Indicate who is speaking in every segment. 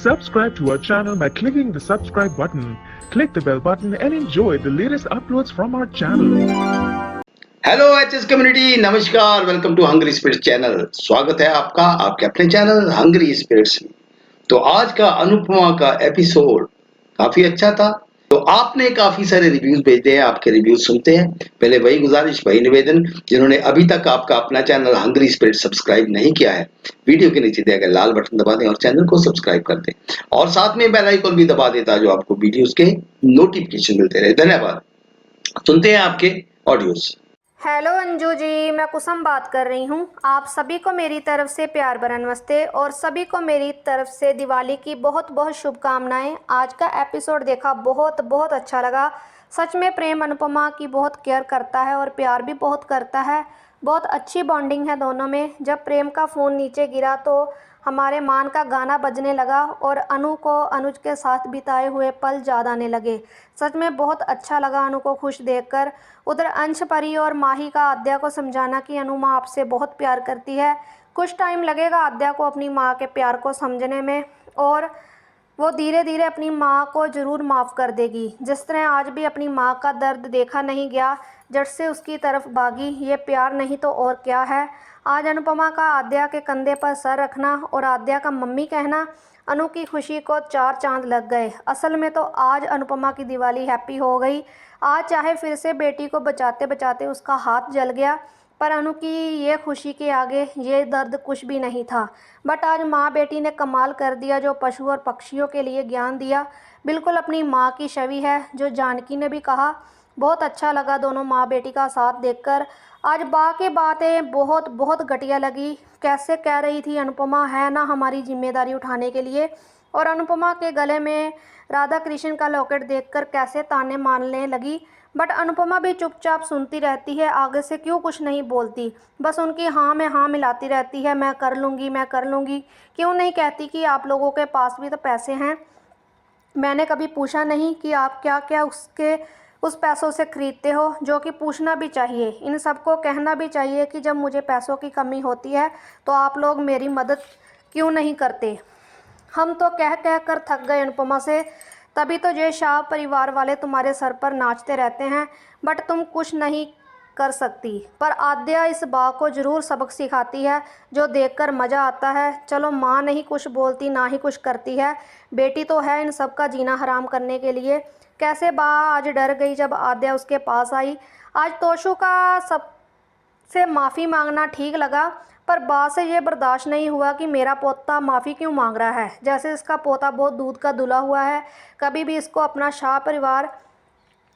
Speaker 1: Subscribe to our channel by clicking the subscribe button. Click the bell button and enjoy the latest uploads from our channel.
Speaker 2: Hello HS community, नमस्कार। Welcome to Hungry Spirits channel. स्वागत है आपका आपके अपने channel hungry spirits में। तो आज का अनुपमा का एपिसोड काफी अच्छा था। तो आपने काफी सारे रिव्यूज भेजे हैं, आपके रिव्यूज सुनते हैं। पहले वही गुजारिश, वही निवेदन, जिन्होंने अभी तक आपका अपना चैनल हंग्री स्पिरिट्स सब्सक्राइब नहीं किया है, वीडियो के नीचे दिया गया लाल बटन दबा दें और चैनल को सब्सक्राइब कर दें और साथ में बेल आइकन भी दबा दें ताकि आपको वीडियोस के नोटिफिकेशन मिलते रहे। धन्यवाद। सुनते हैं आपके ऑडियोज।
Speaker 3: हेलो अंजू जी, मैं कुसुम बात कर रही हूँ। आप सभी को मेरी तरफ से प्यार भरा नमस्ते और सभी को मेरी तरफ से दिवाली की बहुत बहुत शुभकामनाएं। आज का एपिसोड देखा, बहुत बहुत अच्छा लगा। सच में प्रेम अनुपमा की बहुत केयर करता है और प्यार भी बहुत करता है। बहुत अच्छी बॉन्डिंग है दोनों में। जब प्रेम का फ़ोन नीचे गिरा तो हमारे मान का गाना बजने लगा और अनु को अनुज के साथ बिताए हुए पल याद आने लगे। सच में बहुत अच्छा लगा अनु को खुश देखकर। उधर अंश, परी और माही का आद्या को समझाना कि अनु माँ आपसे बहुत प्यार करती है। कुछ टाइम लगेगा आद्या को अपनी माँ के प्यार को समझने में और वो धीरे धीरे अपनी माँ को ज़रूर माफ़ कर देगी। जिस तरह आज भी अपनी माँ का दर्द देखा नहीं गया, जट से उसकी तरफ भागी, ये प्यार नहीं तो और क्या है। आज अनुपमा का आद्या के कंधे पर सर रखना और आद्या का मम्मी कहना अनु की खुशी को चार चांद लग गए। असल में तो आज अनुपमा की दिवाली हैप्पी हो गई। आज चाहे फिर से बेटी को बचाते बचाते उसका हाथ जल गया, पर अनु की ये खुशी के आगे ये दर्द कुछ भी नहीं था। बट आज माँ बेटी ने कमाल कर दिया। जो पशु और पक्षियों के लिए ज्ञान दिया, बिल्कुल अपनी माँ की छवि है। जो जानकी ने भी कहा, बहुत अच्छा लगा दोनों माँ बेटी का साथ देखकर। आज बाकी बातें बहुत बहुत घटिया लगी। कैसे कह रही थी अनुपमा, है ना हमारी जिम्मेदारी उठाने के लिए। और अनुपमा के गले में राधा कृष्ण का लॉकेट देखकर कैसे ताने मारने लगी। बट अनुपमा भी चुपचाप सुनती रहती है, आगे से क्यों कुछ नहीं बोलती। बस उनकी हाँ में हाँ मिलाती रहती है। मैं कर लूँगी, मैं कर लूँगी। क्यों नहीं कहती कि आप लोगों के पास भी तो पैसे हैं। मैंने कभी पूछा नहीं कि आप क्या क्या उस पैसों से खरीदते हो, जो कि पूछना भी चाहिए। इन सबको कहना भी चाहिए कि जब मुझे पैसों की कमी होती है तो आप लोग मेरी मदद क्यों नहीं करते। हम तो कह कह कर थक गए अनुपमा से। तभी तो जय शाह परिवार वाले तुम्हारे सर पर नाचते रहते हैं, बट तुम कुछ नहीं कर सकती। पर आद्या इस बा को ज़रूर सबक सिखाती है, जो देखकर मज़ा आता है। चलो, माँ नहीं कुछ बोलती, ना ही कुछ करती है, बेटी तो है इन सब का जीना हराम करने के लिए। कैसे बा आज डर गई जब आद्या उसके पास आई। आज तोशु का सबसे माफ़ी मांगना ठीक लगा, पर बा से ये बर्दाश्त नहीं हुआ कि मेरा पोता माफ़ी क्यों मांग रहा है, जैसे इसका पोता बहुत दूध का दुला हुआ है। कभी भी इसको अपना शाह परिवार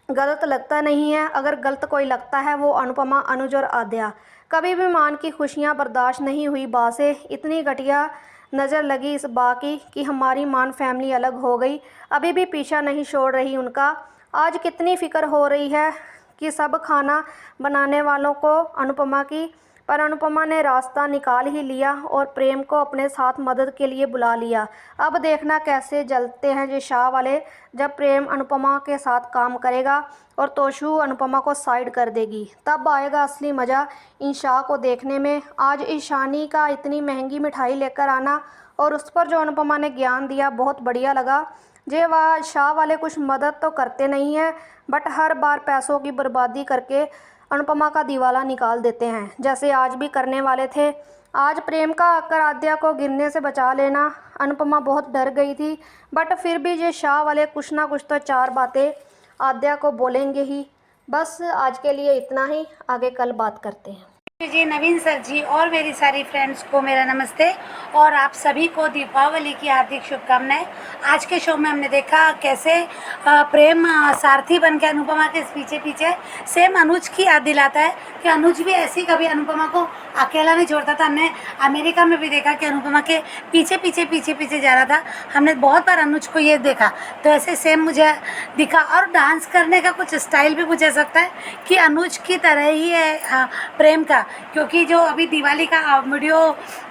Speaker 3: गलत लगता नहीं है। अगर गलत कोई लगता है वो अनुपमा, अनुज और आद्या। कभी भी मान की खुशियाँ बर्दाश्त नहीं हुई बा से। इतनी घटिया नज़र लगी इस बा की कि हमारी मान फैमिली अलग हो गई, अभी भी पीछा नहीं छोड़ रही उनका। आज कितनी फ़िक्र हो रही है कि सब खाना बनाने वालों को अनुपमा की, पर अनुपमा ने रास्ता निकाल ही लिया और प्रेम को अपने साथ मदद के लिए बुला लिया। अब देखना कैसे जलते हैं ये शाह वाले, जब प्रेम अनुपमा के साथ काम करेगा और तोशु अनुपमा को साइड कर देगी। तब आएगा असली मज़ा इन शाह को देखने में। आज ईशानी का इतनी महंगी मिठाई लेकर आना और उस पर जो अनुपमा ने ज्ञान दिया, बहुत बढ़िया लगा। जे वह शाह वाले कुछ मदद तो करते नहीं हैं, बट हर बार पैसों की बर्बादी करके अनुपमा का दिवाला निकाल देते हैं, जैसे आज भी करने वाले थे। आज प्रेम का आकर आद्या को गिरने से बचा लेना। अनुपमा बहुत डर गई थी, बट फिर भी ये शाह वाले कुछ ना कुछ तो चार बातें आद्या को बोलेंगे ही। बस आज के लिए इतना ही, आगे कल बात करते हैं।
Speaker 4: जी, नवीन सर जी और मेरी सारी फ्रेंड्स को मेरा नमस्ते और आप सभी को दीपावली की हार्दिक शुभकामनाएं। आज के शो में हमने देखा कैसे प्रेम सारथी बन के अनुपमा के पीछे पीछे सेम अनुज की याद दिलाता है कि अनुज भी ऐसी कभी अनुपमा को अकेला नहीं छोड़ता था। हमने अमेरिका में भी देखा कि अनुपमा के पीछे पीछे पीछे पीछे जा रहा था। हमने बहुत बार अनुज को ये देखा, तो ऐसे सेम मुझे दिखा। और डांस करने का कुछ स्टाइल भी मुझे सकता है कि अनुज की तरह ही है प्रेम का, क्योंकि जो अभी दिवाली का वीडियो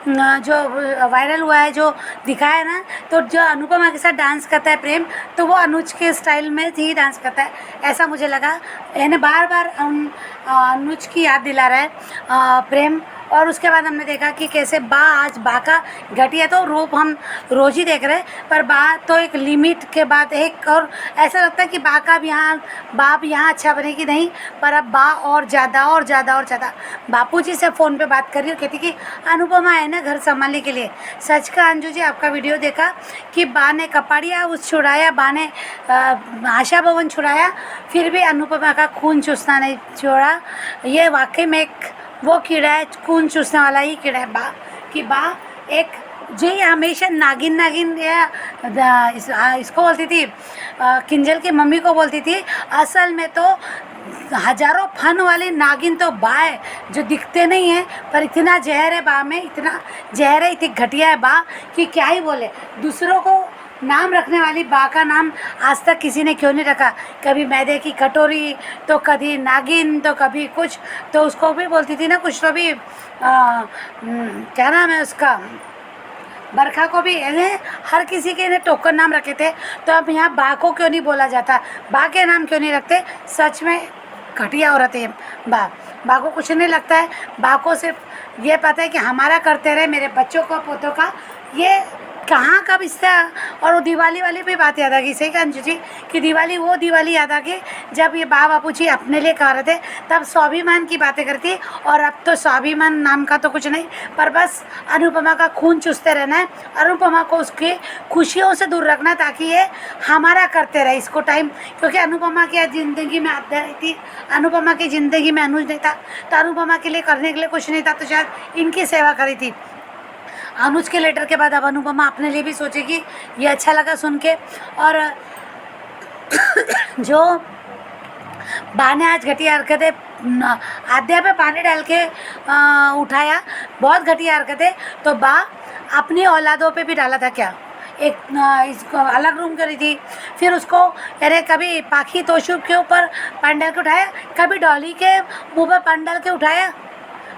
Speaker 4: जो वायरल हुआ है, जो दिखाया है ना, तो जो अनुपमा के साथ डांस करता है प्रेम, तो वो अनुज के स्टाइल में ही डांस करता है, ऐसा मुझे लगा। यानी बार बार अनुज की याद दिला रहा है प्रेम। और उसके बाद हमने देखा कि कैसे आज बा का घटिया तो रूप हम रोज़ ही देख रहे हैं, पर बा तो एक लिमिट के बाद एक, और ऐसा लगता है कि बा का भी बाप यहाँ अच्छा बनेगी नहीं, पर अब बा और ज़्यादा और ज़्यादा और ज़्यादा। बापूजी से फ़ोन पे बात कर रही हूँ, कहती कि अनुपमा है ना घर संभालने के लिए। सच का अंजू जी आपका वीडियो देखा कि बा ने कपाड़िया उस छुड़ाया, बा ने आशा भवन छुड़ाया, फिर भी अनुपमा का खून चूसना नहीं छोड़ा। ये वाकई में एक वो कीड़ा है, खून चूसने वाला ही कीड़ा है बा, कि बा एक जी हमेशा नागिन नागिन या इसको बोलती थी, किंजल की मम्मी को बोलती थी, असल में तो हजारों फन वाली नागिन तो बा है जो दिखते नहीं है, पर इतना जहर है बा में, इतना जहर है, इतनी घटिया है बा कि क्या ही बोले। दूसरों को नाम रखने वाली बा का नाम आज तक किसी ने क्यों नहीं रखा। कभी मैदे की कटोरी, तो कभी नागिन, तो कभी कुछ, तो उसको भी बोलती थी ना कुछ, तो भी क्या नाम है उसका, बरखा को भी हर किसी के ने टोकन नाम रखे थे। तो अब यहाँ बा को क्यों नहीं बोला जाता, बा के नाम क्यों नहीं रखते। सच में घटिया औरत है बा को कुछ नहीं लगता है। बा को सिर्फ ये पता है कि हमारा करते रहे, मेरे बच्चों का पोतों का, ये कहाँ कब इससे। और वो दिवाली वाली भी बात याद आ गई, सही कहा अंजू जी, कि दिवाली वो दिवाली याद आ गई जब ये बापू जी अपने लिए कह रहे थे, तब स्वाभिमान की बातें करती, और अब तो स्वाभिमान नाम का तो कुछ नहीं, पर बस अनुपमा का खून चूसते रहना है, अनुपमा को उसकी खुशियों से दूर रखना, ताकि ये हमारा करते रहे इसको टाइम। क्योंकि अनुपमा की ज़िंदगी में आद्या नहीं थी, अनुपमा की ज़िंदगी में अनुज नहीं था, तो अनुपमा के लिए करने के लिए कुछ नहीं था, तो शायद इनकी सेवा करी थी। अनुज के लेटर के बाद अब अनुपमा अपने लिए भी सोचेगी। ये अच्छा लगा सुन के। और जो बा ने आज घटिया हरकतें आद्या पे पानी डाल के उठाया, बहुत घटिया हरकतें, तो बा अपनी औलादों पे भी डाला था क्या। एक इसको अलग रूम करी थी, फिर उसको अरे कभी पाखी तोशु के ऊपर पानी डाल के उठाया, कभी डॉली के मुँह पर पानी डाल के उठाया,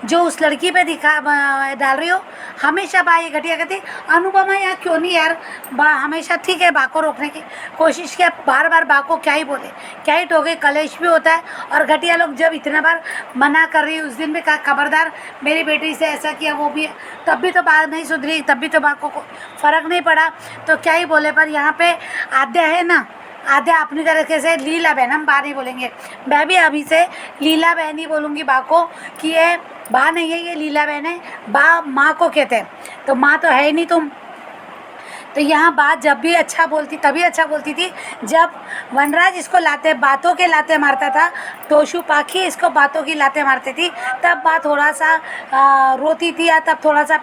Speaker 4: जो उस लड़की पे डाल रही हो। हमेशा बा ये घटिया कहती, अनुपमा यहाँ क्यों नहीं यार, बा हमेशा ठीक है बा को रोकने की कोशिश किया, बार बार बा को क्या ही बोले, क्या ही टोके, कलेश भी होता है। और घटिया लोग जब इतना बार मना कर रही, उस दिन भी कहा खबरदार मेरी बेटी से ऐसा किया वो भी, तब भी तो बात नहीं सुधरी, तब भी तो बा को फ़र्क नहीं पड़ा, तो क्या ही बोले। पर यहाँ पे आद्या है ना, आद्या अपनी तरीके से लीला बहन, हम बा नहीं बोलेंगे, मैं भी अभी से लीला बहन ही बोलूँगी बा को, कि ये बा नहीं है, ये लीला बहन है। बा माँ को कहते हैं, तो माँ तो है ही नहीं तुम। तो यहाँ बात जब भी अच्छा बोलती, तभी अच्छा बोलती थी जब वनराज इसको लाते, बातों के लाते मारता था, तोशु पाखी इसको बातों की लाते मारती थी, तब बात थोड़ा सा रोती थी, या तब थोड़ा सा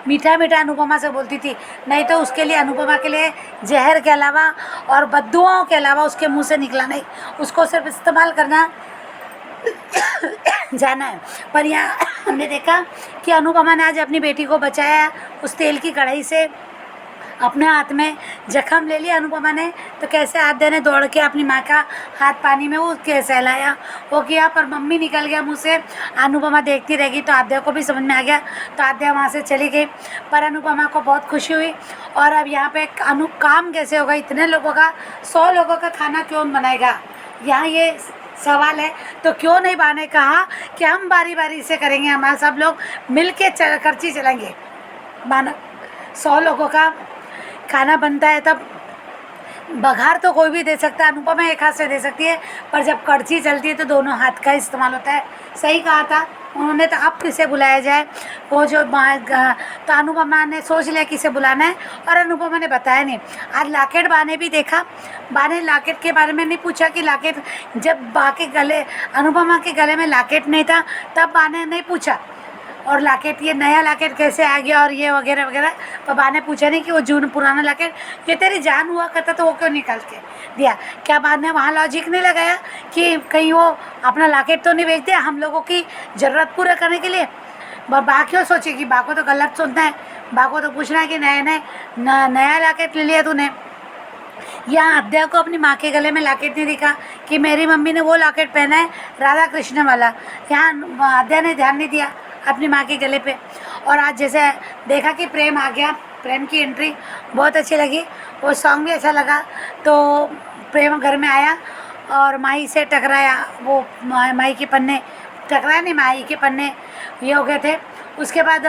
Speaker 4: मीठा मीठा अनुपमा से बोलती थी। नहीं तो उसके लिए, अनुपमा के लिए जहर के अलावा और बद्दुआओं के अलावा उसके मुंह से निकला नहीं, उसको सिर्फ इस्तेमाल करना जाना है। पर यहाँ हमने देखा कि अनुपमा ने आज अपनी बेटी को बचाया, उस तेल की कढ़ाई से अपने हाथ में जख्म ले लिया अनुपमा ने, तो कैसे आद्या ने दौड़ के अपनी माँ का हाथ पानी में वो कैसे सहलाया, वो किया, पर मम्मी निकल गया मुँह से। अनुपमा देखती रहेगी, तो आद्या को भी समझ में आ गया, तो आद्या वहाँ से चली गई। पर अनुपमा को बहुत खुशी हुई। और अब यहाँ पे काम कैसे होगा, इतने लोगों का, 100 लोगों का खाना कौन बनाएगा, यहाँ ये सवाल है। तो क्यों नहीं बा ने कहा कि हम बारी बारी से करेंगे, हमारे सब लोग मिल के खर्ची चलेंगे। माना 100 लोगों का खाना बनता है, तब बघार तो कोई भी दे सकता है, अनुपमा एक हाथ से दे सकती है, पर जब कड़छी चलती है तो दोनों हाथ का इस्तेमाल होता है। सही कहा था उन्होंने। तो अब किसे बुलाया जाए, वो जो तो अनुपमा ने सोच लिया किसे बुलाना है, और अनुपमा ने बताया नहीं। आज लाकेट बा ने भी देखा, बा ने लाकेट के बारे में नहीं पूछा कि लाकेट, जब बा के गले, अनुपमा के गले में लाकेट नहीं था, तब बा ने नहीं पूछा, और लाकेट, ये नया लाकेट कैसे आ गया और ये वगैरह वगैरह। पर बा ने पूछा नहीं कि वो जून पुराना लाकेट जो तेरी जान हुआ करता तो वो क्यों निकाल के दिया। क्या बा ने वहाँ लॉजिक नहीं लगाया कि कहीं वो अपना लाकेट तो नहीं बेच दिया हम लोगों की ज़रूरत पूरा करने के लिए। बा क्यों सोचेगी, बा को तो गलत सोचना है, बा को तो पूछना है कि नया लाकेट ले लिया तूने। यहाँ आद्या को अपनी माँ के गले में लाकेट नहीं दिखा कि मेरी मम्मी ने वो लाकेट पहना है राधा कृष्ण वाला, यहाँ आद्या ने ध्यान नहीं दिया अपनी माँ के गले पे। और आज जैसे देखा कि प्रेम आ गया, प्रेम की एंट्री बहुत अच्छी लगी, वो सॉन्ग भी अच्छा लगा। तो प्रेम घर में आया और माही से टकराया, वो माही के पन्ने टकराया नहीं, माही के पन्ने ये हो गए थे। उसके बाद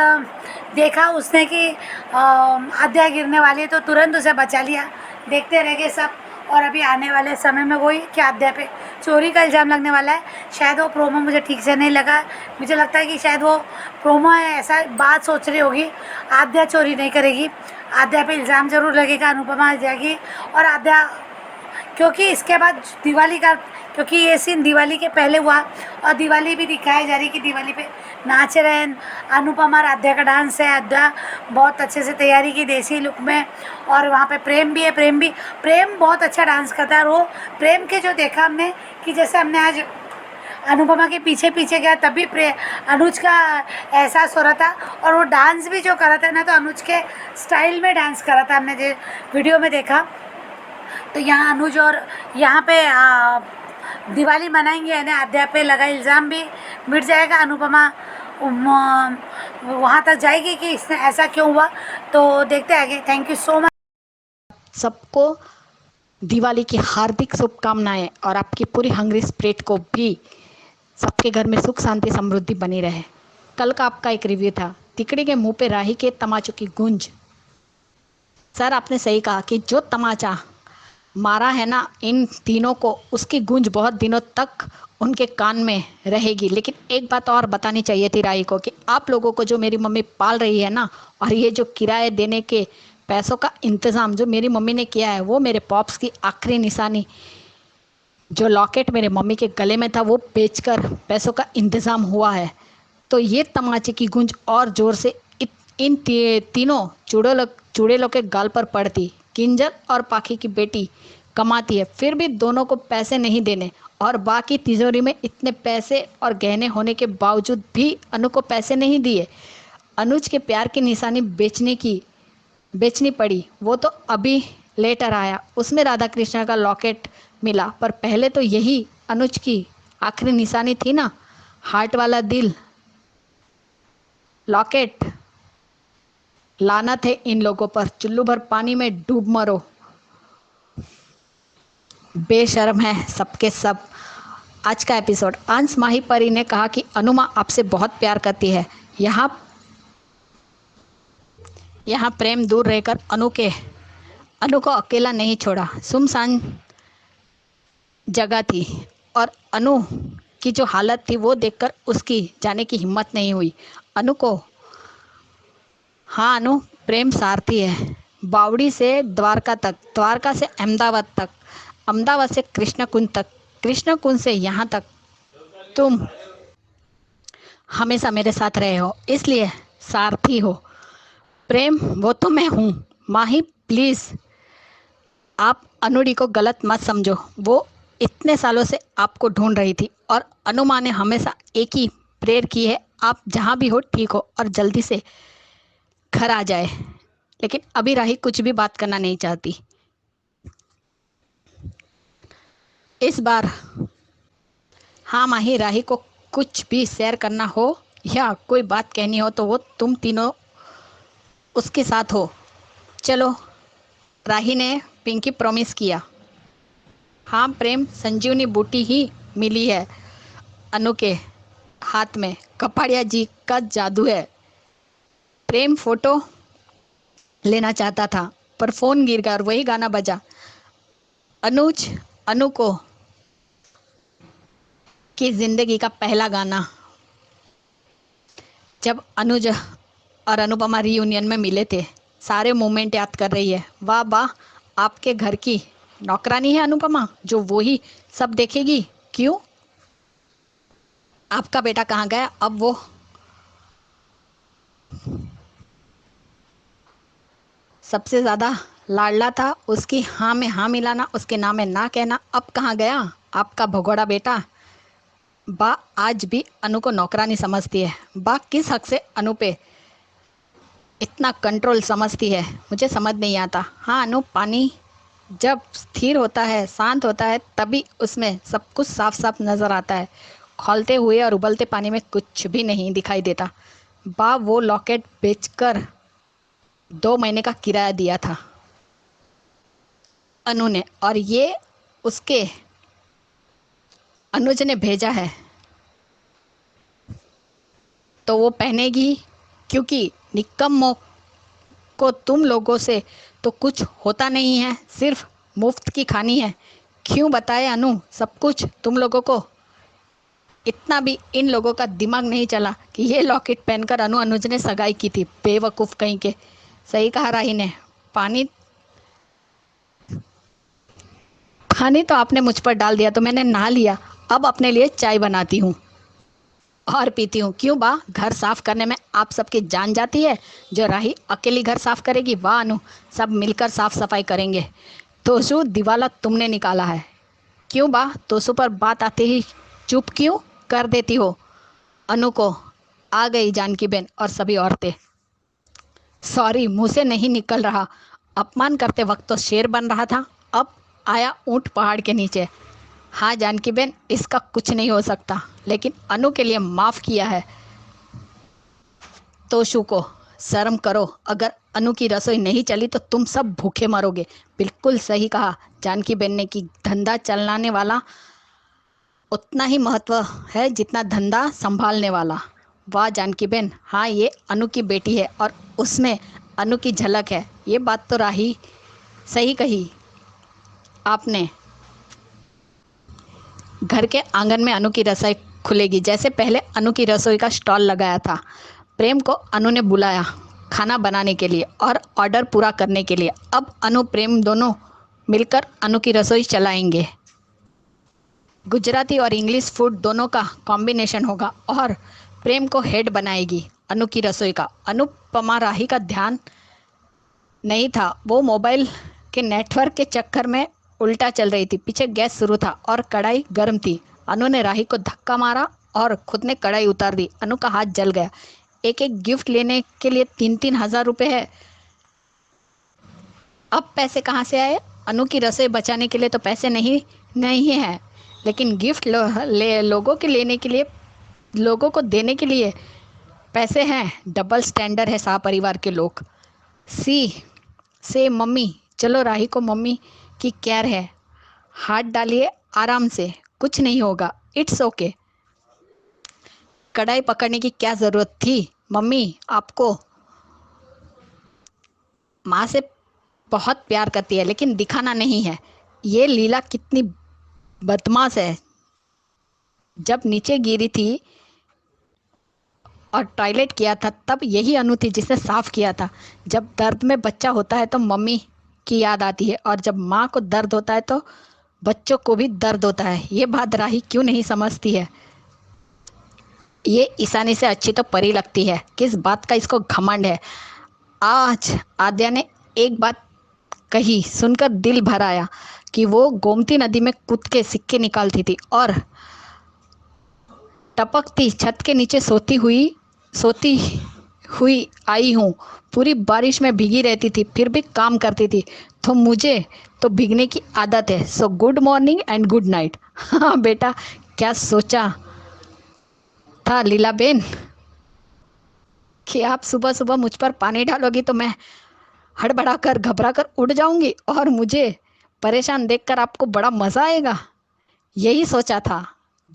Speaker 4: देखा उसने कि आद्या गिरने वाली है, तो तुरंत उसे बचा लिया। देखते रह गए सब। और अभी आने वाले समय में वही कि आद्या पे चोरी का इल्ज़ाम लगने वाला है। शायद वो प्रोमो मुझे ठीक से नहीं लगा। मुझे लगता है कि शायद वो प्रोमो है ऐसा बात सोच रही होगी, आद्या चोरी नहीं करेगी, आद्या पे इल्ज़ाम ज़रूर लगेगा, अनुपमा आ जाएगी और आद्या, क्योंकि इसके बाद दिवाली का, क्योंकि ये सीन दिवाली के पहले हुआ और दिवाली भी दिखाई जा रही कि दिवाली पे नाच रहे हैं अनुपमा और आद्या का डांस है। आद्या बहुत अच्छे से तैयारी की देसी लुक में, और वहाँ पे प्रेम भी है। प्रेम बहुत अच्छा डांस करता है। और वो प्रेम के जो देखा हमने कि जैसे हमने आज अनुपमा के पीछे पीछे गया तब भी अनुज का एहसास हो रहा था, और वो डांस भी जो कर रहा था ना, तो अनुज के स्टाइल में डांस कर रहा था, हमने जो वीडियो में देखा। तो यहाँ अनुज और यहाँ पे दिवाली मनाएंगे, यानी आद्या पे लगा इल्ज़ाम भी मिट जाएगा। अनुपमा वहाँ तक जाएगी कि इसने ऐसा क्यों हुआ, तो देखते आगे। Thank you so much.
Speaker 5: सबको दिवाली की हार्दिक शुभकामनाएं और आपकी पूरी हंग्री स्पिरिट को भी सबके घर में सुख शांति समृद्धि बनी रहे। कल का आपका एक रिव्यू था, तिकड़ी के मुंह पे राही के तमाचों की गूंज। सर आपने सही कहा कि जो तमाचा मारा है ना इन तीनों को, उसकी गूंज बहुत दिनों तक उनके कान में रहेगी। लेकिन एक बात और बतानी चाहिए थी राही को कि आप लोगों को जो मेरी मम्मी पाल रही है ना, और ये जो किराए देने के पैसों का इंतज़ाम जो मेरी मम्मी ने किया है, वो मेरे पॉप्स की आखिरी निशानी जो लॉकेट मेरे मम्मी के गले में था वो बेचकर पैसों का इंतज़ाम हुआ है। तो ये तमाचे की गूंज और ज़ोर से इन तीनों चुड़ैलों के गाल पर पड़ती। किंजल और पाखी की बेटी कमाती है, फिर भी दोनों को पैसे नहीं देने, और बाकी तिजोरी में इतने पैसे और गहने होने के बावजूद भी अनु को पैसे नहीं दिए। अनुज के प्यार की निशानी बेचनी पड़ी। वो तो अभी लेटर आया, उसमें राधा कृष्ण का लॉकेट मिला, पर पहले तो यही अनुज की आखिरी निशानी थी ना, हार्ट वाला दिल लॉकेट। लानत है इन लोगों पर, चुल्लू भर पानी में डूब मरो। बेशर्म है सबके सब। आज का एपिसोड, अंश माही परी ने कहा कि अनुमा आपसे बहुत प्यार करती है। यहाँ प्रेम दूर रहकर अनु को अकेला नहीं छोड़ा। सुनसान जगह थी और अनु की जो हालत थी वो देखकर उसकी जाने की हिम्मत नहीं हुई। अनु को, हाँ अनु, प्रेम सारथी है। बावड़ी से द्वारका तक, द्वारका से अहमदाबाद तक, अहमदाबाद से कृष्ण कुंज तक, कृष्ण कुंज से यहाँ तक तुम हमेशा मेरे साथ रहे हो, इसलिए सारथी हो। प्रेम वो तो मैं हूँ। माही प्लीज़ आप अनुडी को गलत मत समझो। वो इतने सालों से आपको ढूंढ रही थी और अनुमा ने हमेशा एक ही प्रेयर की है, आप जहाँ भी हो ठीक हो और जल्दी से घर आ जाए। लेकिन अभी राही कुछ भी बात करना नहीं चाहती। इस बार हाँ माही, राही को कुछ भी शेयर करना हो या कोई बात कहनी हो तो वो तुम तीनों उसके साथ हो। चलो, राही ने पिंकी प्रॉमिस किया। हाँ प्रेम, संजीवनी बूटी ही मिली है अनु के हाथ में, कपाड़िया जी का जादू है। प्रेम फोटो लेना चाहता था पर फोन गिर गया और वही गाना बजा। अनु को की जिंदगी का पहला गाना, जब अनुज और अनुपमा रीयूनियन में मिले थे, सारे मोमेंट याद कर रही है। वाह वाह, आपके घर की नौकरानी है अनुपमा जो वो ही सब देखेगी। क्यों, आपका बेटा कहाँ गया? अब वो सबसे ज़्यादा लाडला था, उसकी हाँ में हाँ मिलाना, उसके नाम में ना कहना, अब कहाँ गया आपका भगोड़ा बेटा? बा आज भी अनु को नौकरानी समझती है। बा किस हक से अनु पे इतना कंट्रोल समझती है, मुझे समझ नहीं आता। हाँ अनु, पानी जब स्थिर होता है, शांत होता है, तभी उसमें सब कुछ साफ साफ नज़र आता है। खौलते हुए और उबलते पानी में कुछ भी नहीं दिखाई देता। बा वो लॉकेट बेचकर 2 महीने का किराया दिया था अनु ने, और ये उसके अनुज ने भेजा है, तो वो पहनेगी क्योंकि निकम्मों को तुम लोगों से तो कुछ होता नहीं है, सिर्फ मुफ्त की खानी है। क्यों बताए अनु सब कुछ तुम लोगों को? इतना भी इन लोगों का दिमाग नहीं चला कि ये लॉकेट पहनकर अनुज ने सगाई की थी। बेवकूफ़ कहीं के। सही कहा राही ने। पानी पानी तो आपने मुझ पर डाल दिया तो मैंने नहा लिया। अब अपने लिए चाय बनाती हूँ और पीती हूँ। क्यों बा, घर साफ करने में आप सबकी जान जाती है? जो राही अकेली घर साफ करेगी, वाह अनु, सब मिलकर साफ सफाई करेंगे। तोसू दिवाला तुमने निकाला है। क्यों बा, तोसू पर बात आते ही चुप क्यों कर देती हो? अनु को आ गई जानकी बेन और सभी औरतें। सॉरी, मुंह से नहीं निकल रहा। अपमान करते वक्त तो शेर बन रहा था, अब आया ऊंट पहाड़ के नीचे। हाँ जानकी बेन, इसका कुछ नहीं हो सकता, लेकिन अनु के लिए माफ़ किया है। तोशु को शर्म करो, अगर अनु की रसोई नहीं चली तो तुम सब भूखे मरोगे। बिल्कुल सही कहा जानकी बेन ने कि धंधा चलाने वाला उतना ही महत्व है जितना धंधा संभालने वाला। वाह जानकी बेन, हाँ ये अनु की बेटी है और उसमें अनु की झलक है। ये बात तो राही सही कही आपने। घर के आंगन में अनु की रसोई खुलेगी, जैसे पहले अनु की रसोई का स्टॉल लगाया था। प्रेम को अनु ने बुलाया खाना बनाने के लिए और ऑर्डर पूरा करने के लिए। अब अनु प्रेम दोनों मिलकर अनु की रसोई चलाएंगे। गुजराती और इंग्लिश फूड दोनों का कॉम्बिनेशन होगा और प्रेम को हेड बनाएगी अनु की रसोई का। अनुपमा राही का ध्यान नहीं था, वो मोबाइल के नेटवर्क के चक्कर में उल्टा चल रही थी। पीछे गैस शुरू था और कढ़ाई गर्म थी। अनु ने राही को धक्का मारा और खुद ने कढ़ाई उतार दी। अनु का हाथ जल गया। एक एक गिफ्ट लेने के लिए 3-3 हज़ार रुपये है। अब पैसे कहाँ से आए? अनु की रसोई बचाने के लिए तो पैसे नहीं है, लेकिन गिफ्ट लोगों के लेने के लिए, लोगों को देने के लिए पैसे हैं। डबल स्टैंडर्ड है शाह परिवार के लोग। से मम्मी, चलो राही को मम्मी की केयर है, हाथ डालिए आराम से, कुछ नहीं होगा, इट्स ओके। कढ़ाई पकड़ने की क्या ज़रूरत थी? मम्मी आपको माँ से बहुत प्यार करती है, लेकिन दिखाना नहीं है। ये लीला कितनी बदमाश है। जब नीचे गिरी थी और टॉयलेट किया था तब यही अनु थी जिसने साफ किया था। जब दर्द में बच्चा होता है तो मम्मी की याद आती है, और जब माँ को दर्द होता है तो बच्चों को भी दर्द होता है। ये बात राही क्यों नहीं समझती है? ये ईशानी से अच्छी तो परी लगती है, किस बात का इसको घमंड है? आज आद्या ने एक बात कही, सुनकर दिल भर आया कि वो गोमती नदी में कूद के सिक्के निकालती थी और टपकती छत के नीचे सोती हुई आई हूँ। पूरी बारिश में भीगी रहती थी, फिर भी काम करती थी, तो मुझे तो भीगने की आदत है। So good morning and good night. हाँ बेटा, क्या सोचा था लीला बेन कि आप सुबह सुबह मुझ पर पानी डालोगी तो मैं हड़बड़ा कर घबरा कर उड़ जाऊंगी और मुझे परेशान देखकर आपको बड़ा मज़ा आएगा? यही सोचा था,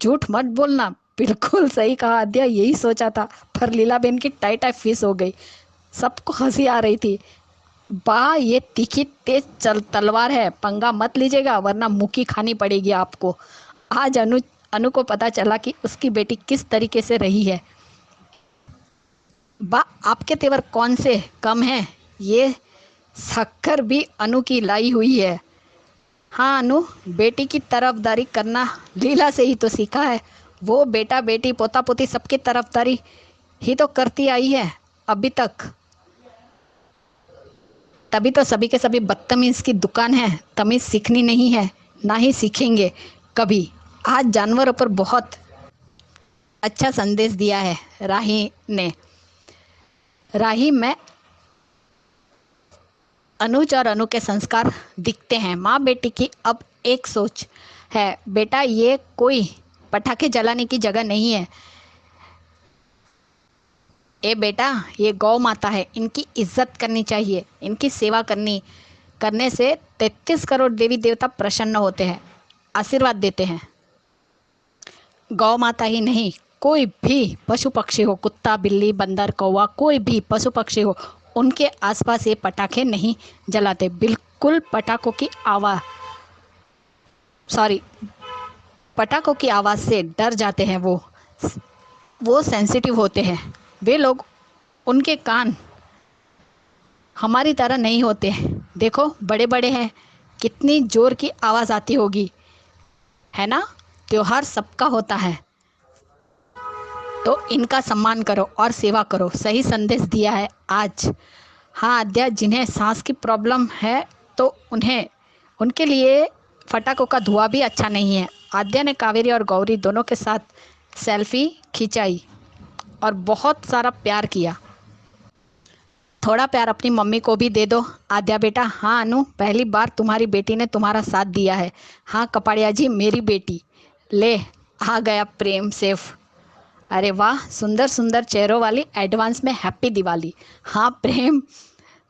Speaker 5: झूठ मत बोलना। बिल्कुल सही कहा आद्या, यही सोचा था, पर लीला बेन की टाई फिस हो गई। सबको हंसी आ रही थी। बा, ये तीखी तेज तलवार है, पंगा मत लीजिएगा वरना मुक्की खानी पड़ेगी आपको। आज अनु को पता चला कि उसकी बेटी किस तरीके से रही है। बा, आपके तेवर कौन से कम हैं? ये शक्कर भी अनु की लाई हुई है। हाँ अनु, बेटी की तरफदारी करना लीला से ही तो सीखा है। वो बेटा बेटी पोता पोती सबकी तरफदारी ही तो करती आई है अभी तक। तभी तो सभी के सभी बदतमीज की दुकान है। तमीज सीखनी नहीं है, ना ही सीखेंगे कभी। आज जानवरों पर बहुत अच्छा संदेश दिया है राही ने। राही में अनुज और अनु के संस्कार दिखते हैं। माँ बेटी की अब एक सोच है। बेटा, ये कोई पटाखे जलाने की जगह नहीं है। ए बेटा, ये गौ माता है, इनकी इज्जत करनी चाहिए। इनकी सेवा करने से 33 करोड़ देवी देवता प्रसन्न होते हैं, आशीर्वाद देते हैं। गौ माता ही नहीं, कोई भी पशु पक्षी हो, कुत्ता बिल्ली बंदर कौवा, कोई भी पशु पक्षी हो, उनके आसपास ये पटाखे नहीं जलाते। बिल्कुल पटाखों की आवाज़ पटाखों की आवाज़ से डर जाते हैं वो सेंसिटिव होते हैं। वे लोग, उनके कान हमारी तरह नहीं होते। देखो बड़े बड़े हैं, कितनी जोर की आवाज़ आती होगी, है ना। त्योहार सबका होता है, तो इनका सम्मान करो और सेवा करो। सही संदेश दिया है आज। हाँ आद्या, जिन्हें सांस की प्रॉब्लम है तो उनके लिए फटाकों का धुआं भी अच्छा नहीं है। आद्या ने कावेरी और गौरी दोनों के साथ सेल्फी खिंचाई और बहुत सारा प्यार किया। थोड़ा प्यार अपनी मम्मी को भी दे दो आद्या बेटा। हाँ अनु, पहली बार तुम्हारी बेटी ने तुम्हारा साथ दिया है। हाँ कपाड़िया जी, मेरी बेटी। ले आ गया प्रेम सेफ। अरे वाह, सुंदर सुंदर चेहरों वाली एडवांस में हैप्पी दिवाली। हाँ प्रेम,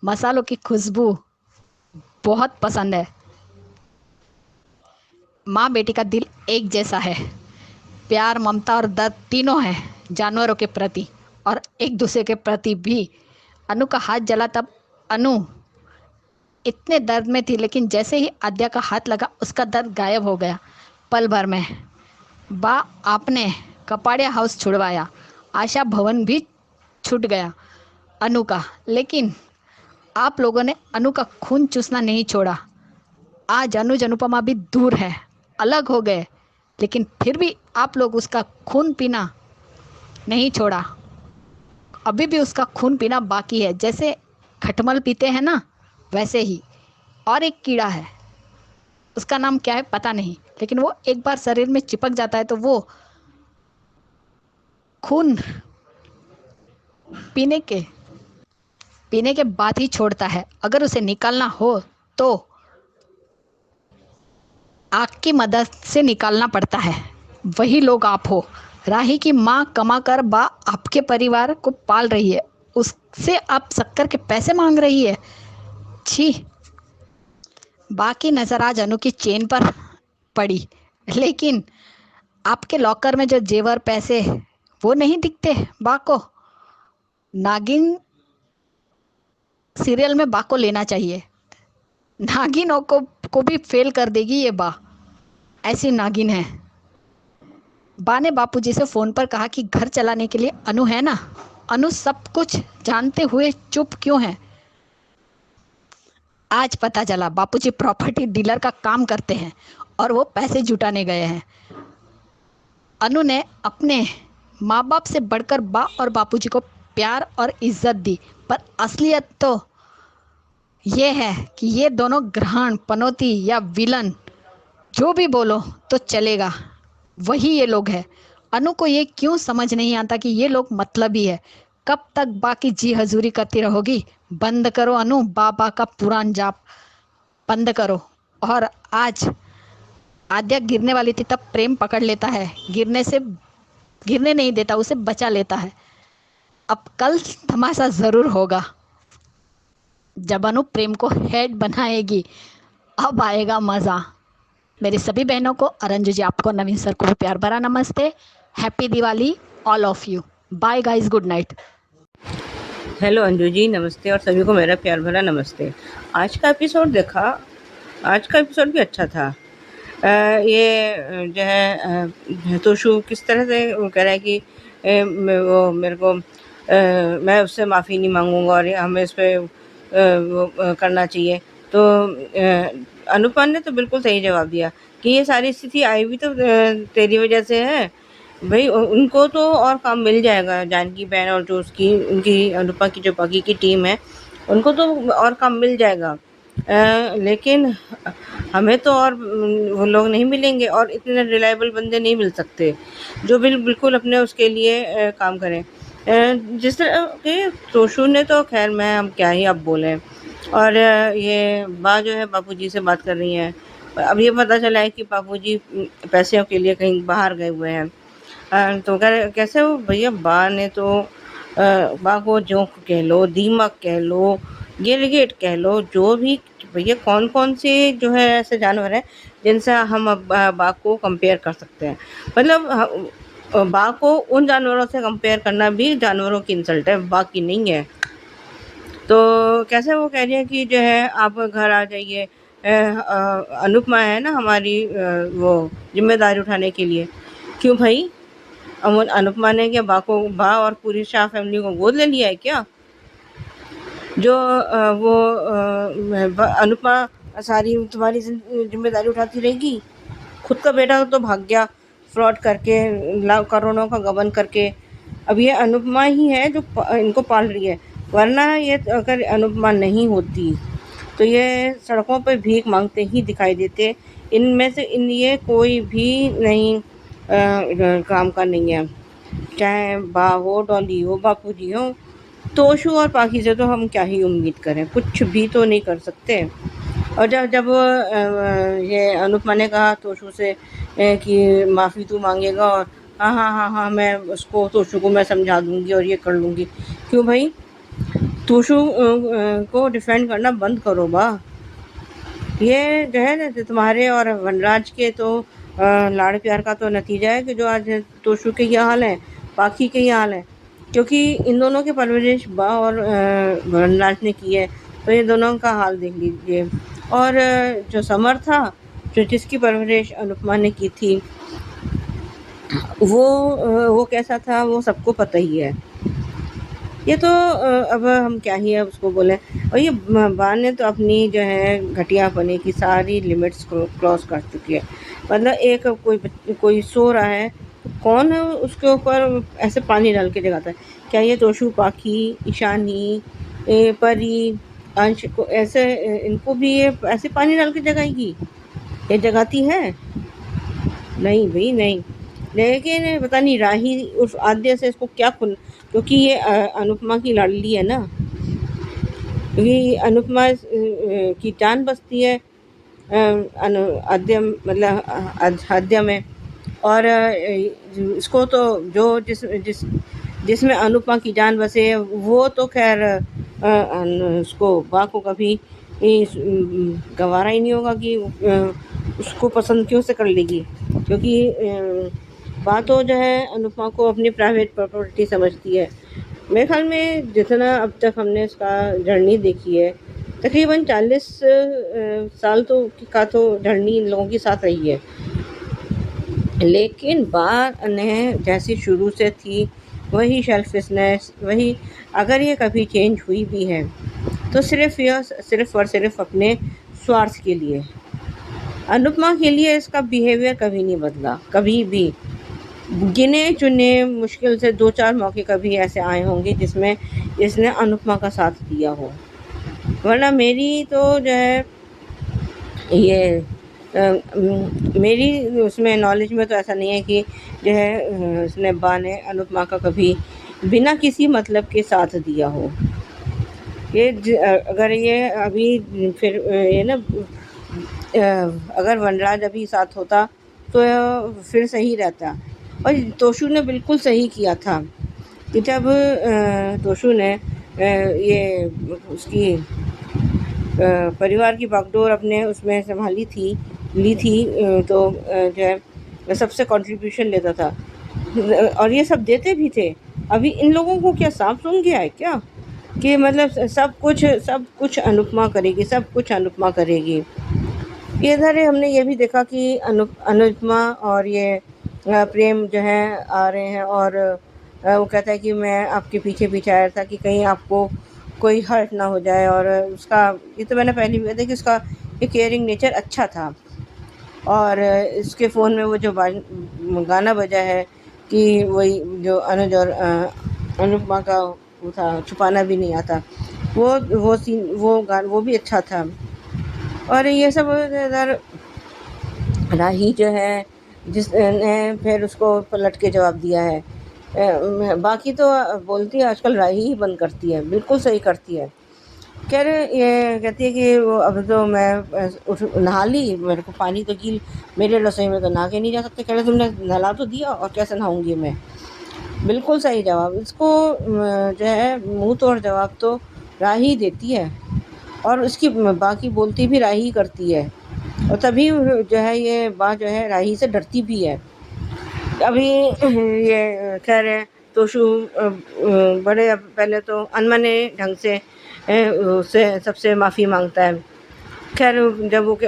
Speaker 5: मसालों की खुशबू बहुत पसंद है। माँ बेटी का दिल एक जैसा है। प्यार ममता और दर्द तीनों है जानवरों के प्रति और एक दूसरे के प्रति भी। अनु का हाथ जला तब अनु इतने दर्द में थी, लेकिन जैसे ही आद्या का हाथ लगा उसका दर्द गायब हो गया पल भर में। बा आपने कपाड़िया हाउस छुड़वाया, आशा भवन भी छूट गया अनु का, लेकिन आप लोगों ने अनु का खून चूसना नहीं छोड़ा। आज अनुज अनुपमा भी दूर है, अलग हो गए, लेकिन फिर भी आप लोग उसका खून पीना नहीं छोड़ा। अभी भी उसका खून पीना बाकी है। जैसे खटमल पीते हैं ना, वैसे ही। और एक कीड़ा है, उसका नाम क्या है पता नहीं, लेकिन वो एक बार शरीर में चिपक जाता है तो वो खून पीने के बाद ही छोड़ता है। अगर उसे निकालना हो तो आग की मदद से निकालना पड़ता है। वही लोग आप हो। राही की माँ कमा कर बा आपके परिवार को पाल रही है, उससे आप शक्कर के पैसे मांग रही है। छी। बा की नज़र आज अनु की चेन पर पड़ी, लेकिन आपके लॉकर में जो जेवर पैसे वो नहीं दिखते बा को। नागिन सीरियल में बा को लेना चाहिए। नागिनों को भी फेल कर देगी ये बा, ऐसी नागिन है। बा ने बापूजी से फ़ोन पर कहा कि घर चलाने के लिए अनु है ना। अनु सब कुछ जानते हुए चुप क्यों है। आज पता चला बापूजी प्रॉपर्टी डीलर का काम करते हैं और वो पैसे जुटाने गए हैं। अनु ने अपने माँ बाप से बढ़कर बा और बापूजी को प्यार और इज्जत दी, पर असलियत तो ये है कि ये दोनों ग्रहण पनौती या विलन, जो भी बोलो तो चलेगा, वही ये लोग हैं। अनु को ये क्यों समझ नहीं आता कि ये लोग मतलबी है। कब तक बाकी जी हजूरी करती रहोगी। बंद करो अनु, बाबा का पुराण जाप बंद करो। और आज आद्या गिरने वाली थी तब प्रेम पकड़ लेता है, गिरने नहीं देता, उसे बचा लेता है। अब कल तमाशा ज़रूर होगा जब अनु प्रेम को हेड बनाएगी, अब आएगा मज़ा। मेरी सभी बहनों को, अरंजू जी आपको, नवीन सर को भी प्यार भरा नमस्ते। Happy Diwali all of you. Bye guys, good night.
Speaker 6: Hello Anju ji, नमस्ते और सभी को मेरा प्यार भरा नमस्ते। आज का एपिसोड देखा, आज का एपिसोड भी अच्छा था। ये जो है तोशु किस तरह से वो कह रहा है कि वो मेरे को मैं उससे माफ़ी नहीं मांगूंगा और हमें इस पर वो करना चाहिए। तो अनुपम ने तो बिल्कुल सही जवाब दिया कि ये सारी स्थिति आई भी तो तेरी वजह से है भाई। उनको तो और काम मिल जाएगा, जानकी बहन और जो उसकी उनकी अनुपमा की जो बाकी की टीम है उनको तो और काम मिल जाएगा, लेकिन हमें तो और वो लोग नहीं मिलेंगे और इतने रिलायबल बंदे नहीं मिल सकते जो बिल्कुल अपने उसके लिए काम करें। जिस तरह के तोशु ने तो खैर मैं हम क्या ही अब बोलें। और ये बा जो है बापूजी से बात कर रही हैं। अब ये पता चला है कि बापूजी पैसों के लिए कहीं बाहर गए हुए हैं। तो कैसे हो भैया, बा ने तो बा को जोंक कह लो, दीमक कह लो, गिरगिट कह लो, जो भी भैया कौन कौन से जो है ऐसे जानवर हैं जिनसे हम बा को कंपेयर कर सकते हैं। मतलब बाघ को उन जानवरों से कंपेयर करना भी जानवरों की इंसल्ट है, बाघ की नहीं है। तो कैसे वो कह रही है कि जो है आप घर आ जाइए, अनुपमा है ना हमारी, वो जिम्मेदारी उठाने के लिए। क्यों भाई, अनुपमा ने क्या बा और पूरी शाह फैमिली को गोद ले लिया है क्या? जो अनुपमा सारी तुम्हारी जिम्मेदारी उठाती रहेगी? खुद का बेटा तो भाग गया फ्रॉड करके, करोड़ों का गबन करके। अब ये अनुपमा ही है जो इनको पाल रही है, वरना ये अगर अनुपमा नहीं होती तो ये सड़कों पर भीख मांगते ही दिखाई देते। इनमें से ये कोई भी नहीं काम का नहीं है, चाहे बा हो, डॉली हो, बापू जी हो। तोशु और पाखी से तो हम क्या ही उम्मीद करें, कुछ भी तो नहीं कर सकते। और जब ये अनुपमा ने कहा तोशु से कि माफ़ी तू मांगेगा, और हाँ हाँ हाँ हाँ मैं उसको तोशु को मैं समझा दूंगी और ये कर लूँगी। क्यों भाई, तोशु को डिफेंड करना बंद करो बा। ये जो है ना तुम्हारे और वनराज के तो लाड़ प्यार का तो नतीजा है कि जो आज तोशु के ये हाल है, पाखी के ये हाल है। क्योंकि इन दोनों की परवरिश बा और वनराज ने की है, तो ये दोनों का हाल देख लीजिए। और जो समर था, जो जिसकी परवरिश अनुपमा ने की थी, वो कैसा था वो सबको पता ही है। ये तो अब हम क्या ही अब उसको बोलें। और ये बा ने तो अपनी जो है घटियापने की सारी लिमिट्स क्रॉस कर चुकी है। मतलब एक कोई सो रहा है, कौन है उसके ऊपर ऐसे पानी डाल के जगाता है? क्या ये तोशु, पाखी, ईशानी, परी, अंश को ऐसे इनको भी ये ऐसे पानी डाल के जगाएगी? ये जगाती है? नहीं भाई नहीं। लेकिन पता नहीं राही उस आद्य से इसको क्या क्योंकि ये अनुपमा की लाडली है ना, क्योंकि अनुपमा की जान बसती है आद्य मतलब आद्य में। और इसको तो जिसमें अनुपमा की जान बसे वो तो खैर उसको बा को कभी गवारा ही नहीं होगा कि उसको पसंद क्यों से कर लेगी। क्योंकि बा तो जो है अनुपमा को अपनी प्राइवेट प्रॉपर्टी समझती है। मेरे ख्याल में जितना अब तक हमने इसका जर्नी देखी है, तकरीबन 40 साल का तो जर्नी इन लोगों के साथ रही है। लेकिन बा ने जैसी शुरू से थी वही सेल्फिशनेस, वही अगर ये कभी चेंज हुई भी है तो सिर्फ और सिर्फ अपने स्वार्थ के लिए। अनुपमा के लिए इसका बिहेवियर कभी नहीं बदला, कभी भी। गिने चुने मुश्किल से 2-4 मौके कभी ऐसे आए होंगे जिसमें इसने अनुपमा का साथ दिया हो, वरना मेरी तो जो है ये मेरी उसमें नॉलेज में तो ऐसा नहीं है कि जो है उसने बा ने अनुपमा का कभी बिना किसी मतलब के साथ दिया हो। ये अगर ये अभी फिर ये ना अगर वनराज अभी साथ होता तो फिर सही रहता। और तोशु ने बिल्कुल सही किया था कि जब तोशु ने ये उसकी परिवार की बागडोर अपने उसमें संभाली थी, ली थी, तो जो है सबसे कंट्रीब्यूशन लेता था और ये सब देते भी थे। अभी इन लोगों को क्या सांप सूंघ गया है क्या कि मतलब सब कुछ अनुपमा करेगी, सब कुछ अनुपमा करेगी। इधर हमने ये भी देखा कि अनुपमा और ये प्रेम जो है आ रहे हैं और वो कहता है कि मैं आपके पीछे पीछे आया था कि कहीं आपको कोई हर्ट ना हो जाए। और उसका ये तो मैंने पहले भी कहा था कि उसका ये केयरिंग नेचर अच्छा था। और इसके फ़ोन में वो जो गाना बजा है कि वही जो अनुज और अनुपमा का वो था, छुपाना भी नहीं आता, वो सीन वो भी अच्छा था। और ये सब इधर राही जो है जिसने फिर उसको पलट के जवाब दिया है। बाकी तो बोलती है आजकल राही ही बंद करती है, बिल्कुल सही करती है। कह रहे ये कहती है कि वो अब तो मैं नहा ली, मेरे को पानी तो गील, मेरे रसोई में तो नहा के नहीं जा सकते। कह रहे तुमने नहला तो दिया और कैसे नहाऊंगी मैं। बिल्कुल सही जवाब। इसको जो है मुँह तोड़ जवाब तो राही देती है और उसकी बाकी बोलती भी राही करती है। और तभी जो है ये बात जो है राही से डरती भी है। अभी ये खैर है तोशु बड़े पहले तो अनमने ढंग से उससे सबसे माफ़ी मांगता है। खैर जब वो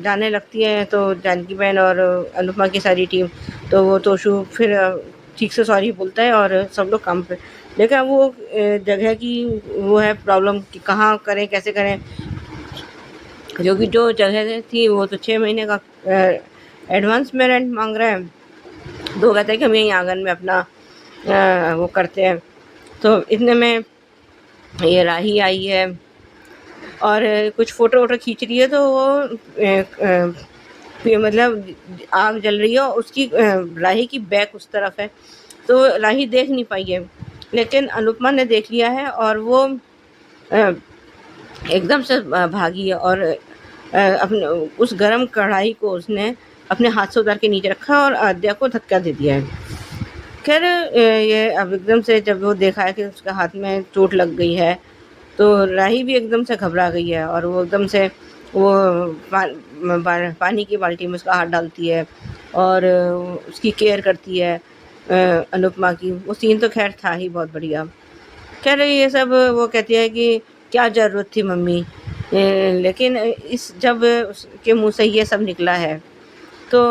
Speaker 6: जाने लगती है तो जानकी बहन और अनुपमा की सारी टीम, तो वो तोशु फिर ठीक से सॉरी बोलता है और सब लोग काम पे। लेकिन वो जगह की वो है प्रॉब्लम कि कहाँ करें कैसे करें, जो कि जो जगह थी वो तो 6 महीने का एडवांस में रेंट मांग रहे हैं। तो कहते हैं कि हम यहीं आंगन में अपना वो करते हैं। तो इतने में ये राही आई है और कुछ फ़ोटो वोटो खींच रही है, तो वो मतलब आग जल रही है और उसकी राही की बैक उस तरफ है, तो राही देख नहीं पाई है। लेकिन अनुपमा ने देख लिया है और वो एकदम से भागी है और अपने उस गरम कढ़ाई को उसने अपने हाथ से उतार के नीचे रखा और आद्या को धक्का दे दिया है। खैर ये अब एकदम से जब वो देखा है कि उसके हाथ में चोट लग गई है, तो राही भी एकदम से घबरा गई है और वो एकदम से वो पानी की बाल्टी में उसका हाथ डालती है और उसकी केयर करती है अनुपमा की। वो सीन तो खैर था ही बहुत बढ़िया। खैर ये सब वो कहती है कि क्या ज़रूरत थी मम्मी, लेकिन इस जब उसके मुँह से ये सब निकला है तो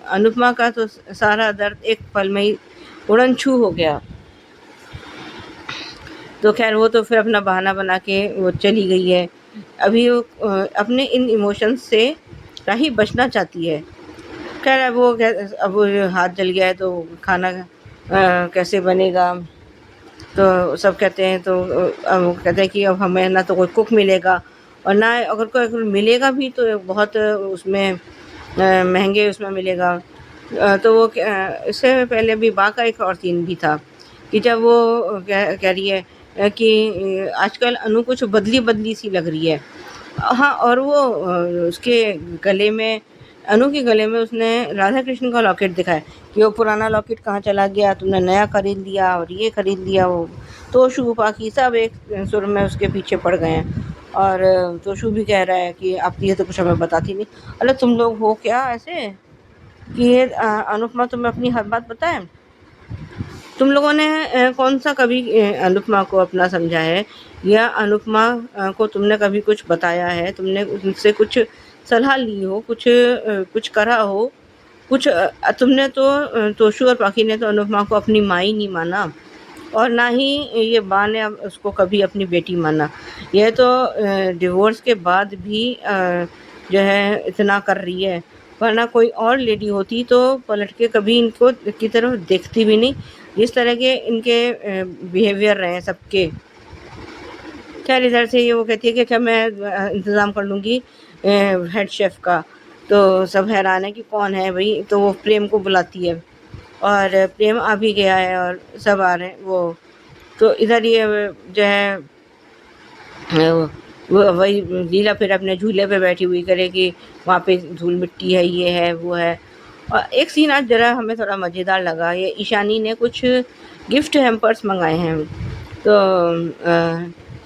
Speaker 6: अनुपमा का तो सारा दर्द एक पल में ही उड़न छू हो गया। तो खैर वो तो फिर अपना बहाना बना के वो चली गई है। अभी वो अपने इन इमोशंस से राही बचना चाहती है। खैर अब वो हाथ जल गया है तो खाना कैसे बनेगा, तो सब कहते हैं, तो वो कहते हैं कि अब हमें ना तो कोई कुक मिलेगा और ना अगर कोई मिलेगा भी तो बहुत उसमें महंगे उसमें मिलेगा। तो वो इससे पहले भी बा का एक और सीन भी था कि जब वो कह रही है कि आजकल अनु कुछ बदली सी लग रही है। हाँ, और वो उसके गले में, अनु के गले में उसने राधा कृष्ण का लॉकेट दिखाया कि वो पुराना लॉकेट कहाँ चला गया, तुमने नया खरीद लिया और ये खरीद लिया। वो तोशु पाकी सब एक सुर में उसके पीछे पड़ गए हैं और तोशु भी कह रहा है कि आप ये तो कुछ हमें बताती नहीं। अरे तुम लोग हो क्या ऐसे कि ये अनुपमा तुम्हें अपनी हर बात बताए? तुम लोगों ने कौन सा कभी अनुपमा को अपना समझा है, या अनुपमा को तुमने कभी कुछ बताया है, तुमने उनसे कुछ सलाह ली हो, कुछ करा हो, कुछ तुमने तो तोशु और पाकी ने तो अनुपमा को अपनी माँ ही नहीं माना और ना ही ये बा ने उसको कभी अपनी बेटी माना। यह तो डिवोर्स के बाद भी जो है इतना कर रही है, वरना कोई और लेडी होती तो पलट के कभी इनको की तरफ देखती भी नहीं, जिस तरह के इनके बिहेवियर रहे हैं सबके। खैर इधर से ये वो कहती है कि अच्छा मैं इंतज़ाम कर लूँगी हेड शेफ़ का। तो सब हैरान है कि कौन है भाई, तो वो प्रेम को बुलाती है और प्रेम आ भी गया है और सब आ रहे हैं वो। तो इधर ये जो है वो वही लीला फिर अपने झूले पे बैठी हुई करे कि वहाँ पे धूल मिट्टी है, ये है वो है। और एक सीन आज ज़रा हमें थोड़ा मज़ेदार लगा, ये ईशानी ने कुछ गिफ्ट हैम्पर्स मंगाए हैं। तो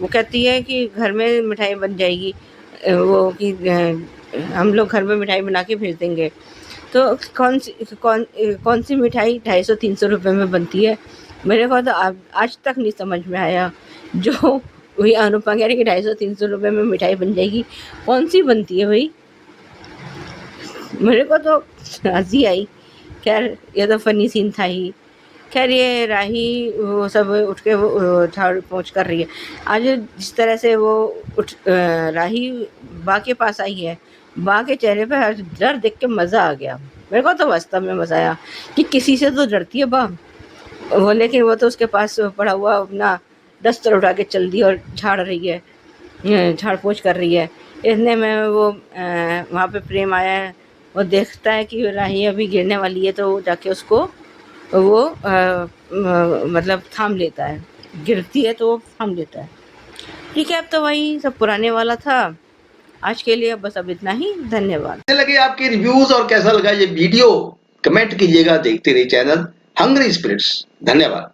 Speaker 6: वो कहती है कि घर में मिठाई बन जाएगी, वो कि हम लोग घर में मिठाई बना के भेज देंगे। तो कौन सी मिठाई 250-300 रुपये में बनती है? मेरे को तो आज तक नहीं समझ में आया। जो वही अनुपमा कह रही कि 250-300 रुपये में मिठाई बन जाएगी, कौन सी बनती है भाई? मेरे को तो हंसी आई। खैर ये तो फनी सीन था ही। खैर ये राही वो सब उठ के वो झाड़ पोंछ कर रही है। आज जिस तरह से वो राही बा के पास आई है, बा के चेहरे पे आज डर देख के मज़ा आ गया। मेरे को तो वास्तव में मज़ा आया कि किसी से तो डरती है बा वो, लेकिन वो तो उसके पास पड़ा हुआ अपना दस्तर उठा के चल दी और झाड़ रही है, झाड़ पोंछ कर रही है। इतने में वो वहाँ पे प्रेम आया है, वो देखता है कि राही अभी गिरने वाली है, तो जाके उसको वो मतलब थाम लेता है। गिरती है तो वो थाम लेता है। ठीक है, अब तो वही सब पुराने वाला था। आज के लिए बस अब इतना ही। धन्यवाद।
Speaker 2: कैसे लगे आपके रिव्यूज और कैसा लगा ये वीडियो, कमेंट कीजिएगा। देखते रहिए चैनल हंग्री स्पिरिट्स। धन्यवाद।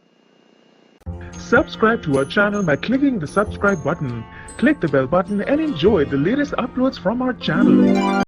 Speaker 1: Subscribe to our channel by clicking the subscribe button. Click the bell button and enjoy the latest uploads from our channel.